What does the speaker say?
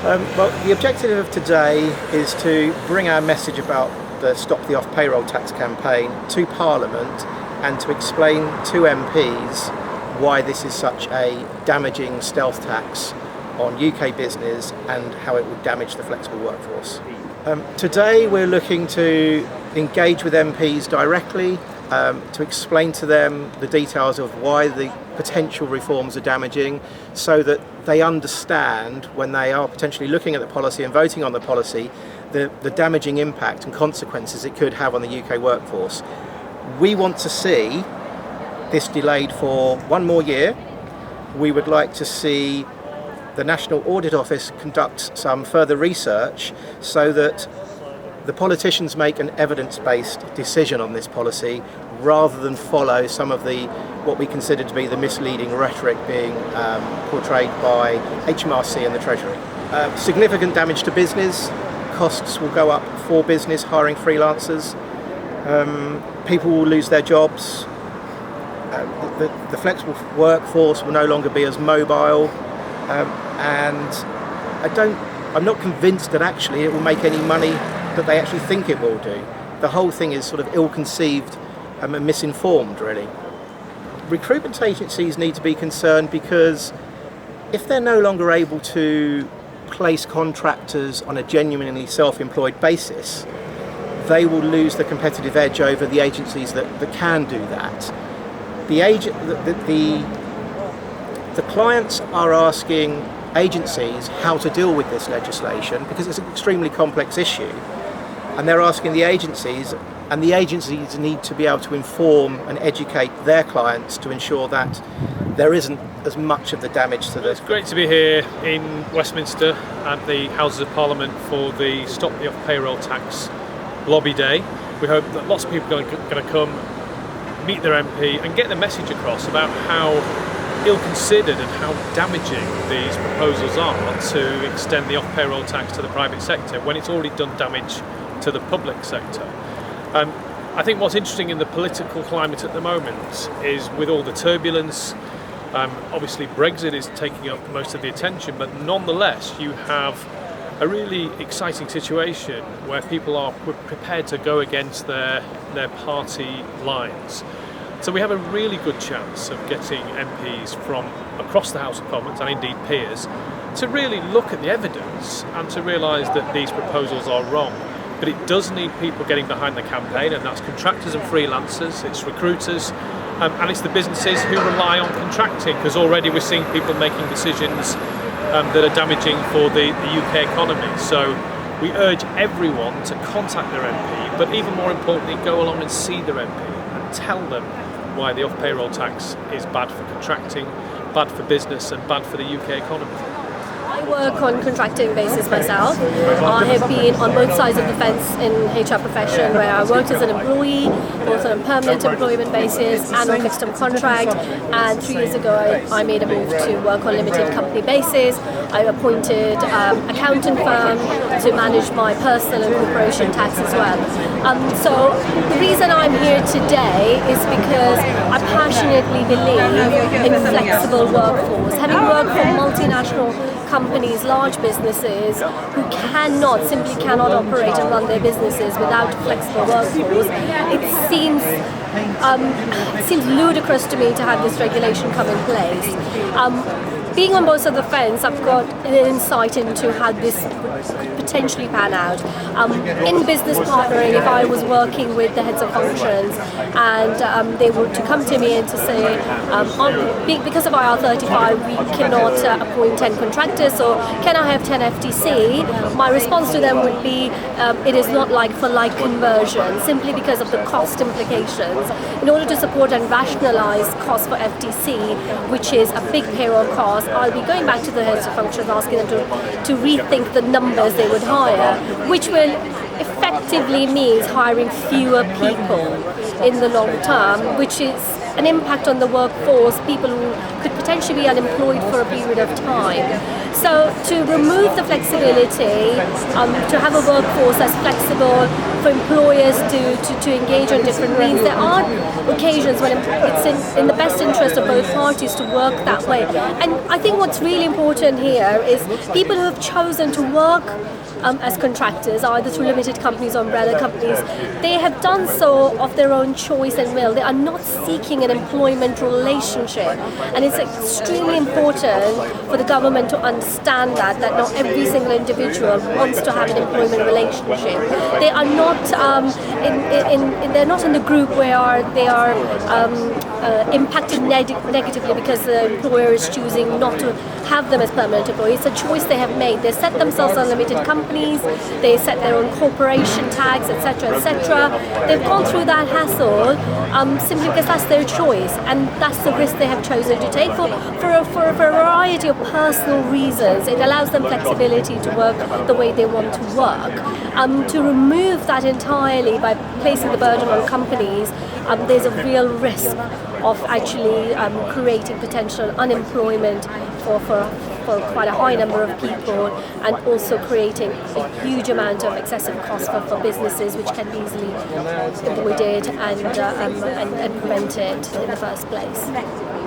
Well, the objective of today is to bring our message about the Stop the Off Payroll Tax campaign to Parliament and to explain to MPs why this is such a damaging stealth tax on UK business and how it would damage the flexible workforce. Today we're looking to engage with MPs directly to explain to them the details of why the potential reforms are damaging, so that they understand when they are potentially looking at the policy and voting on the policy the damaging impact and consequences it could have on the UK workforce. We want to see this delayed for one more year. We would like to see the National Audit Office conduct some further research so that the politicians make an evidence-based decision on this policy rather than follow some of what we consider to be the misleading rhetoric being portrayed by HMRC and the Treasury. Significant damage to business. Costs will go up for business hiring freelancers. People will lose their jobs. The flexible workforce will no longer be as mobile, and I'm not convinced that actually it will make any money that they actually think it will do. The whole thing is sort of ill-conceived and misinformed, really. Recruitment agencies need to be concerned because if they're no longer able to place contractors on a genuinely self-employed basis, they will lose the competitive edge over the agencies that can do that. The clients are asking agencies how to deal with this legislation because it's an extremely complex issue, and they're asking the agencies, and the agencies need to be able to inform and educate their clients to ensure that there isn't as much of the damage to this. It's great to be here in Westminster at the Houses of Parliament for the Stop the Off Payroll Tax Lobby Day. We hope that lots of people are going to come, meet their MP and get the message across about how ill-considered and how damaging these proposals are to extend the off-payroll tax to the private sector when it's already done damage to the public sector. I think what's interesting in the political climate at the moment is, with all the turbulence, obviously Brexit is taking up most of the attention, but nonetheless you have a really exciting situation where people are prepared to go against their party lines. So we have a really good chance of getting MPs from across the House of Commons, and indeed peers, to really look at the evidence and to realise that these proposals are wrong. But it does need people getting behind the campaign, and that's contractors and freelancers, it's recruiters, and it's the businesses who rely on contracting, because already we're seeing people making decisions that are damaging for the UK economy. So we urge everyone to contact their MP, but even more importantly, go along and see their MP and tell them why the off-payroll tax is bad for contracting, bad for business and bad for the UK economy. I work on contracting basis myself. I have been on both sides of the fence in HR profession, where I worked as an employee, both on a permanent employment basis and on fixed-term contract. And 3 years ago, I made a move to work on limited company basis. I appointed accountant firm to manage my personal and corporation tax as well. So the reason I'm here today is because I passionately believe in flexible workforce. Having worked for multinational companies, large businesses who simply cannot operate and run their businesses without a flexible workforce, it seems ludicrous to me to have this regulation come in place. Being on both sides of the fence, I've got an insight into how this could potentially pan out. In business partnering, if I was working with the heads of functions and they were to come to me and to say, because of IR35 we cannot appoint 10 contractors, so can I have 10 FTC? My response to them would be, it is not like for like conversion, simply because of the cost implications. In order to support and rationalize costs for FTC, which is a big payroll cost, I'll be going back to the heads of functions, asking them to rethink the numbers they would hire, which will effectively means hiring fewer people in the long term, which is an impact on the workforce, people who could potentially be unemployed for a period of time. So to remove the flexibility, to have a workforce that's flexible for employers to engage on different means, there are occasions when it's in the best interest of both parties to work that way. And I think what's really important here is people who have chosen to work as contractors, either through limited companies or umbrella companies, they have done so of their own choice and will. They are not seeking an employment relationship. And it's extremely important for the government to understand that not every single individual wants to have an employment relationship. They are not they're not in the group where they are impacted negatively because the employer is choosing not to have them as permanent employees. It's a choice they have made. They set themselves on limited companies, they set their own corporation tags, etc., etc. They've gone through that hassle simply because that's their choice, and that's the risk they have chosen to take for a variety of personal reasons. It allows them flexibility to work the way they want to work. To remove that entirely by placing the burden on companies, there's a real risk of actually creating potential unemployment for quite a high number of people, and also creating a huge amount of excessive cost for businesses, which can be easily avoided and prevented in the first place.